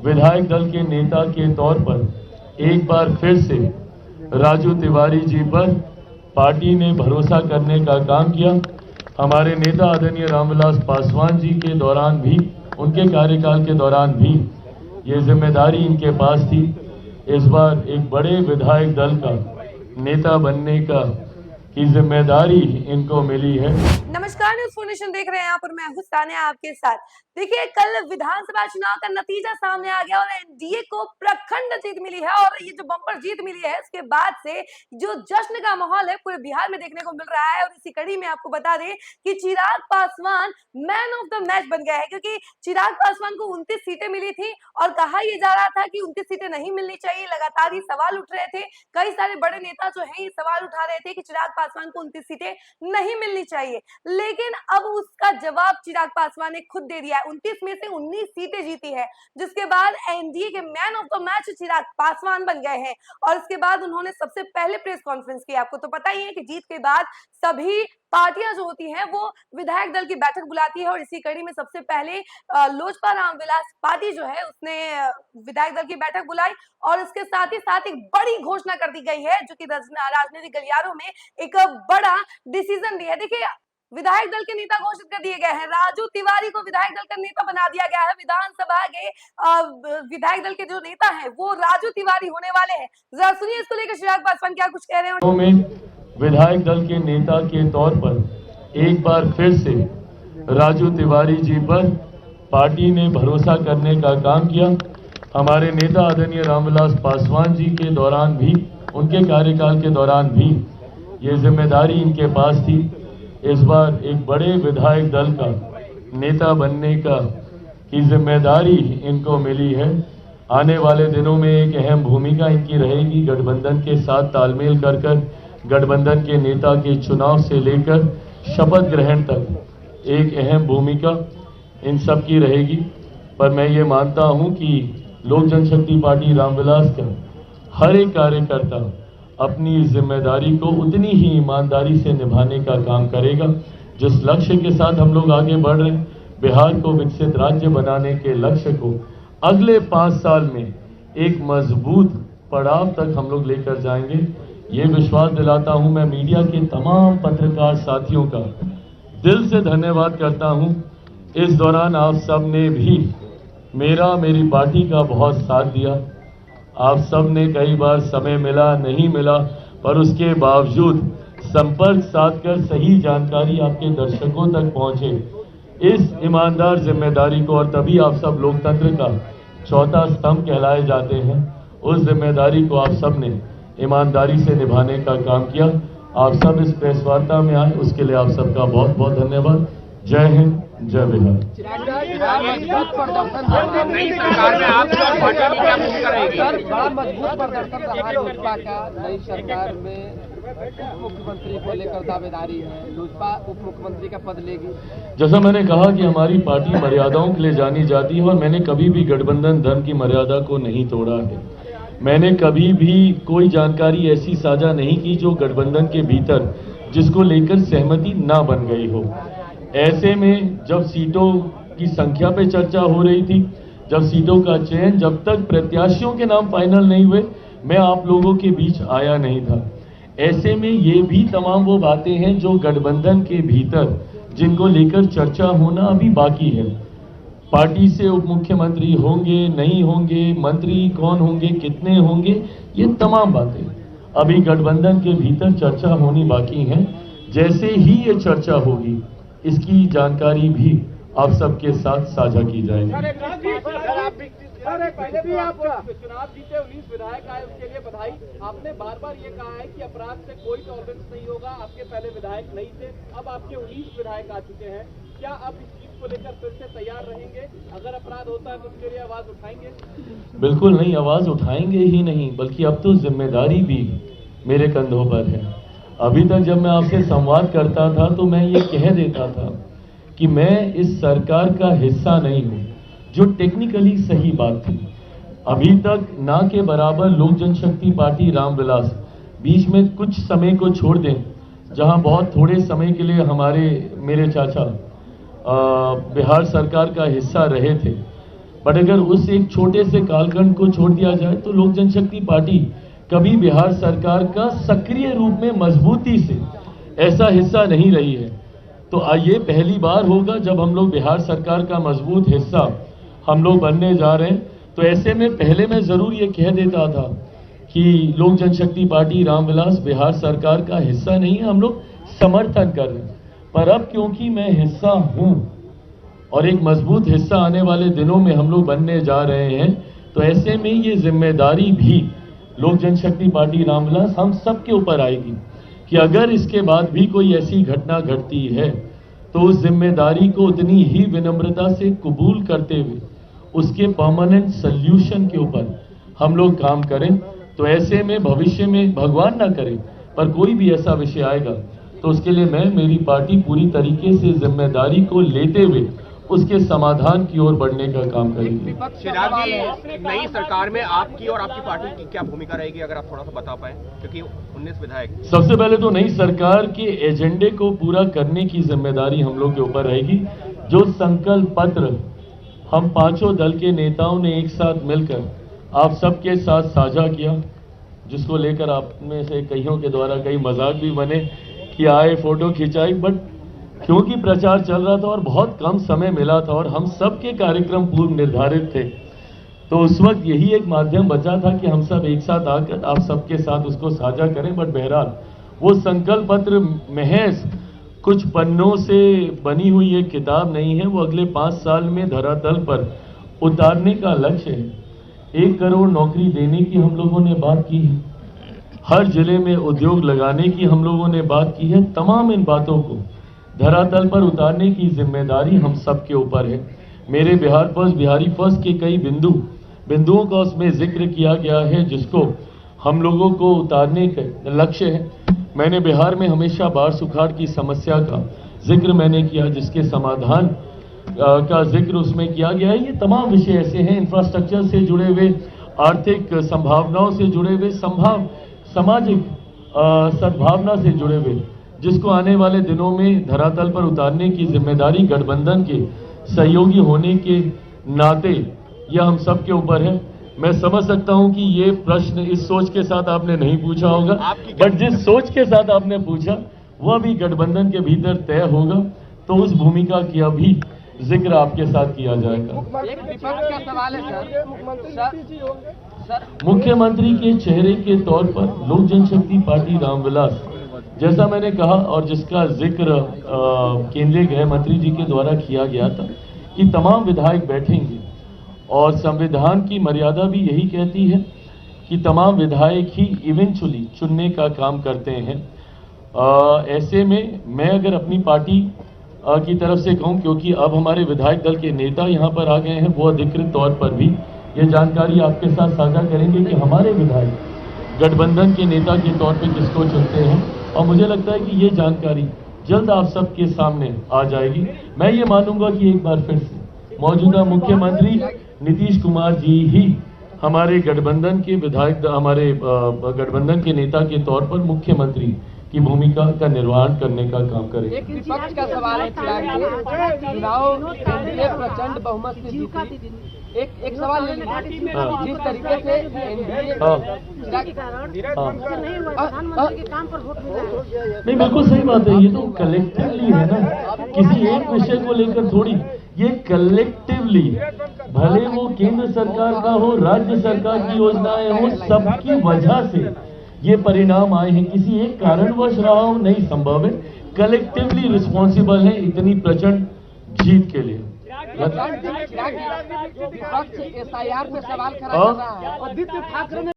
विधायक दल के नेता के तौर पर एक बार फिर से राजू तिवारी जी पर पार्टी ने भरोसा करने का काम किया। हमारे नेता आदरणीय रामविलास पासवान जी के दौरान भी, उनके कार्यकाल के दौरान भी ये जिम्मेदारी इनके पास थी। इस बार एक बड़े विधायक दल का नेता बनने की जिम्मेदारी इनको मिली है। नमस्कार, न्यूज़ 4 नेशन देख रहे हैं यहाँ पर मैं हूं सानिया आपके साथ। देखिए, कल विधानसभा चुनाव का नतीजा सामने आ गया और एनडीए को प्रखंड जीत मिली है और ये जो बम्पर जीत मिली है इसके बाद से जो जश्न का माहौल है पूरे बिहार में देखने को मिल रहा है। और इसी कड़ी में आपको बता दें कि Chirag Paswan man of the match बन गया है, क्योंकि चिराग पासवान को 29 सीटें मिली थी और कहा यह जा रहा था कि 29 सीटें नहीं मिलनी चाहिए। लगातार ये सवाल उठ रहे थे, कई सारे बड़े नेता जो है ये सवाल उठा रहे थे कि चिराग पासवान को 29 सीटें नहीं मिलनी चाहिए, लेकिन अब उसका जवाब चिराग पासवान ने खुद दे दिया है। 29 में से 19 सीटें जीती है, जिसके बाद एनडीए के man of the match Chirag Paswan बन गए हैं। और इसके बाद उन्होंने सबसे पहले प्रेस कॉन्फ्रेंस की। आपको तो पता ही है कि जीत के बाद सभी पार्टियां जो होती हैं वो विधायक दल की बैठक बुलाती है और इसी कड़ी में सबसे पहले लोजपा रामविलास पार्टी जो है उसने विधायक दल की बैठक बुलाई और इसके साथ ही साथ एक बड़ी घोषणा कर दी गई है, जो कि राजनीतिक गलियारों में एक बड़ा डिसीजन लिया है। देखिए, विधायक दल के नेता घोषित कर दिए गए हैं। राजू तिवारी को विधायक दल का नेता बना दिया गया है। विधानसभा के विधायक दल के जो नेता हैं वो राजू तिवारी होने वाले हैं। जरा सुनिए इसको लेकर चिराग पासवान क्या कुछ कह रहे हैं। विधायक दल के नेता के तौर पर एक बार फिर से राजू तिवारी जी पर पार्टी ने भरोसा करने का काम किया। हमारे नेता आदरणीय रामविलास पासवान जी के दौरान भी, उनके कार्यकाल के दौरान भी ये जिम्मेदारी इनके पास थी। इस बार एक बड़े विधायक दल का नेता बनने की जिम्मेदारी इनको मिली है। आने वाले दिनों में एक अहम भूमिका इनकी रहेगी। गठबंधन के साथ तालमेल कर गठबंधन के नेता के चुनाव से लेकर शपथ ग्रहण तक एक अहम भूमिका इन सब की रहेगी। पर मैं ये मानता हूं कि लोक जनशक्ति पार्टी रामविलास का हर एक कार्यकर्ता अपनी जिम्मेदारी को उतनी ही ईमानदारी से निभाने का काम करेगा। जिस लक्ष्य के साथ हम लोग आगे बढ़ रहे हैं, बिहार को विकसित राज्य बनाने के लक्ष्य को अगले 5 साल में एक मजबूत पड़ाव तक हम लोग लेकर जाएंगे। ये विश्वास दिलाता हूं। मैं मीडिया के तमाम पत्रकार साथियों का दिल से धन्यवाद करता हूं। इस दौरान आप सब ने भी मेरी पार्टी का बहुत साथ दिया। आप सब ने कई बार समय मिला नहीं मिला, पर उसके बावजूद संपर्क साधकर सही जानकारी आपके दर्शकों तक पहुंचे। इस ईमानदार जिम्मेदारी को, और तभी आप सब लोकतंत्र का चौथा स्तंभ कहलाए जाते हैं, उस जिम्मेदारी को आप सब ने ईमानदारी से निभाने का काम किया। आप सब इस प्रेस वार्ता में आए, उसके लिए आप सबका बहुत बहुत धन्यवाद। जय हिंद, जय बिहार। मजबूत प्रदर्शन रहा लोजपा का नई सरकार में। उप मुख्यमंत्री को लेकर दावेदारी है, लोजपा उप मुख्यमंत्री का पद लेगी। जैसा मैंने कहा कि हमारी पार्टी मर्यादाओं के लिए जानी जाती है और मैंने कभी भी गठबंधन धर्म की मर्यादा को नहीं तोड़ा है। मैंने कभी भी कोई जानकारी ऐसी साझा नहीं की जो गठबंधन के भीतर जिसको लेकर सहमति ना बन गई हो। ऐसे में जब सीटों की संख्या पे चर्चा हो रही थी, जब सीटों का चयन, जब तक प्रत्याशियों के नाम फाइनल नहीं हुए, मैं आप लोगों के बीच आया नहीं था। ऐसे में ये भी तमाम वो बातें हैं जो गठबंधन के भीतर जिनको लेकर चर्चा होना अभी बाकी है। पार्टी से उप मुख्यमंत्री होंगे नहीं होंगे, मंत्री कौन होंगे, कितने होंगे, ये तमाम बातें अभी गठबंधन के भीतर चर्चा होनी बाकी हैं। जैसे ही ये चर्चा होगी इसकी जानकारी भी आप सबके साथ साझा की जाएगी। पहले भी आप चुनाव जीते, 19 विधायक आए, उसके लिए बधाई। आपने बार बार ये कहा है कि अपराध से कोई टॉलरेंस नहीं होगा। आपके पहले विधायक नहीं थे, अब आपके 19 विधायक आ चुके हैं। क्या आप इस चीज को लेकर फिर से तैयार रहेंगे? अगर अपराध होता है तो उसके लिए आवाज उठाएंगे? बिल्कुल नहीं, आवाज उठाएंगे ही नहीं, बल्कि अब तो जिम्मेदारी भी मेरे कंधों पर है। अभी तक जब मैं आपसे संवाद करता था तो मैं ये कह देता था कि मैं इस सरकार का हिस्सा नहीं हूं, जो टेक्निकली सही बात थी। अभी तक ना के बराबर लोक जनशक्ति पार्टी रामविलास बीच में कुछ समय को छोड़ दें, जहां बहुत थोड़े समय के लिए मेरे चाचा बिहार सरकार का हिस्सा रहे थे, बट अगर उस एक छोटे से कालखंड को छोड़ दिया जाए तो लोक जनशक्ति पार्टी कभी बिहार सरकार का सक्रिय रूप में मजबूती से ऐसा हिस्सा नहीं रही है। तो ये पहली बार होगा जब हम लोग बिहार सरकार का मजबूत हिस्सा हम लोग बनने जा रहे हैं। तो ऐसे में पहले मैं जरूर ये कह देता था कि लोक जनशक्ति पार्टी रामविलास बिहार सरकार का हिस्सा नहीं है, हम लोग समर्थन कर रहे हैं। पर अब क्योंकि मैं हिस्सा हूं और एक मजबूत हिस्सा आने वाले दिनों में हम लोग बनने जा रहे हैं, तो ऐसे में ये जिम्मेदारी भी लोक जनशक्ति पार्टी रामविलास हम सब के ऊपर आएगी कि अगर इसके बाद भी कोई ऐसी घटना घटती है तो उस जिम्मेदारी को उतनी ही विनम्रता से कबूल करते हुए उसके परमानेंट सल्यूशन के ऊपर हम लोग काम करें। तो ऐसे में भविष्य में भगवान ना करे पर कोई भी ऐसा विषय आएगा तो उसके लिए मैं, मेरी पार्टी पूरी तरीके से जिम्मेदारी को लेते हुए उसके समाधान की ओर बढ़ने का काम करेगी। चिराग जी, नई सरकार में आपकी और आपकी पार्टी की क्या भूमिका रहेगी, अगर आप थोड़ा सा बता पाएं, क्योंकि 19 विधायक। सबसे पहले तो नई सरकार के एजेंडे को पूरा करने की जिम्मेदारी हम लोग के ऊपर रहेगी। जो संकल्प पत्र हम पांचों दल के नेताओं ने एक साथ मिलकर आप सबके साथ साझा किया, जिसको लेकर आप में से कईयों के द्वारा कई मजाक भी बने कि आए फोटो खिंचाई, बट क्योंकि प्रचार चल रहा था और बहुत कम समय मिला था और हम सबके कार्यक्रम पूर्व निर्धारित थे, तो उस वक्त यही एक माध्यम बचा था कि हम सब एक साथ आकर आप सबके साथ उसको साझा करें। बट बहरहाल वो संकल्प पत्र महज कुछ पन्नों से बनी हुई एक किताब नहीं है, वो अगले 5 साल में धरातल पर उतारने का लक्ष्य है। 1 करोड़ नौकरी देने की हम लोगों ने बात की है, हर जिले में उद्योग लगाने की हम लोगों ने बात की है। तमाम इन बातों को धरातल पर उतारने की जिम्मेदारी हम सब के ऊपर है। मेरे बिहार फर्स्ट, बिहारी फर्स्ट के कई बिंदुओं का उसमें जिक्र किया गया है, जिसको हम लोगों को उतारने का लक्ष्य है। मैंने बिहार में हमेशा बाढ़ सुखाड़ की समस्या का जिक्र मैंने किया, जिसके समाधान का जिक्र उसमें किया गया है। ये तमाम विषय ऐसे हैं, इंफ्रास्ट्रक्चर से जुड़े हुए, आर्थिक संभावनाओं से जुड़े हुए, सामाजिक सद्भावना से जुड़े हुए, जिसको आने वाले दिनों में धरातल पर उतारने की जिम्मेदारी गठबंधन के सहयोगी होने के नाते यह हम सब के ऊपर है। मैं समझ सकता हूं कि ये प्रश्न इस सोच के साथ आपने नहीं पूछा होगा, बट जिस सोच के साथ आपने पूछा वह भी गठबंधन के भीतर तय होगा, तो उस भूमिका की भी जिक्र आपके साथ किया जाएगा। एक विपक्ष का सवाल है सर, मुख्यमंत्री के चेहरे के तौर पर लोक जनशक्ति पार्टी रामविलास, जैसा मैंने कहा और जिसका जिक्र केंद्रीय गृह मंत्री जी के द्वारा किया गया था कि तमाम विधायक बैठेंगे और संविधान की मर्यादा भी यही कहती है कि तमाम विधायक ही इवेंचुअली चुनने का काम करते हैं। ऐसे में मैं अगर अपनी पार्टी की तरफ से कहूं, क्योंकि अब हमारे विधायक दल के नेता यहां पर आ गए हैं, वो अधिकृत तौर पर भी ये जानकारी आपके साथ साझा करेंगे कि हमारे विधायक गठबंधन के नेता के तौर पे किसको चुनते हैं, और मुझे लगता है कि ये जानकारी जल्द आप सबके सामने आ जाएगी। मैं ये मानूंगा कि एक बार फिर से मौजूदा मुख्यमंत्री नीतीश कुमार जी ही हमारे गठबंधन के विधायक, हमारे गठबंधन के नेता के तौर पर मुख्यमंत्री की भूमिका का निर्वहन करने का काम करेंगे। एक विपक्ष का सवाल है, चुनाव एनडीए प्रचंड बहुमत से जीती। एक सवाल है, जिस तरीके से एनडीए नहीं, बिल्कुल सही बात है। ये तो कलेक्टिवली है ना, किसी एक विषय को लेकर थोड़ी, ये कलेक्टिवली, भले वो केंद्र सरकार का हो, राज्य सरकार की योजनाएं हो, सबकी वजह से ये परिणाम आए हैं। किसी एक कारणवश रहा हो नहीं संभव है, कलेक्टिवली रिस्पॉन्सिबल है इतनी प्रचंड जीत के लिए। विपक्ष एसआईआर पे सवाल खड़ा कर रहा है। आदित्य ठाकरे ने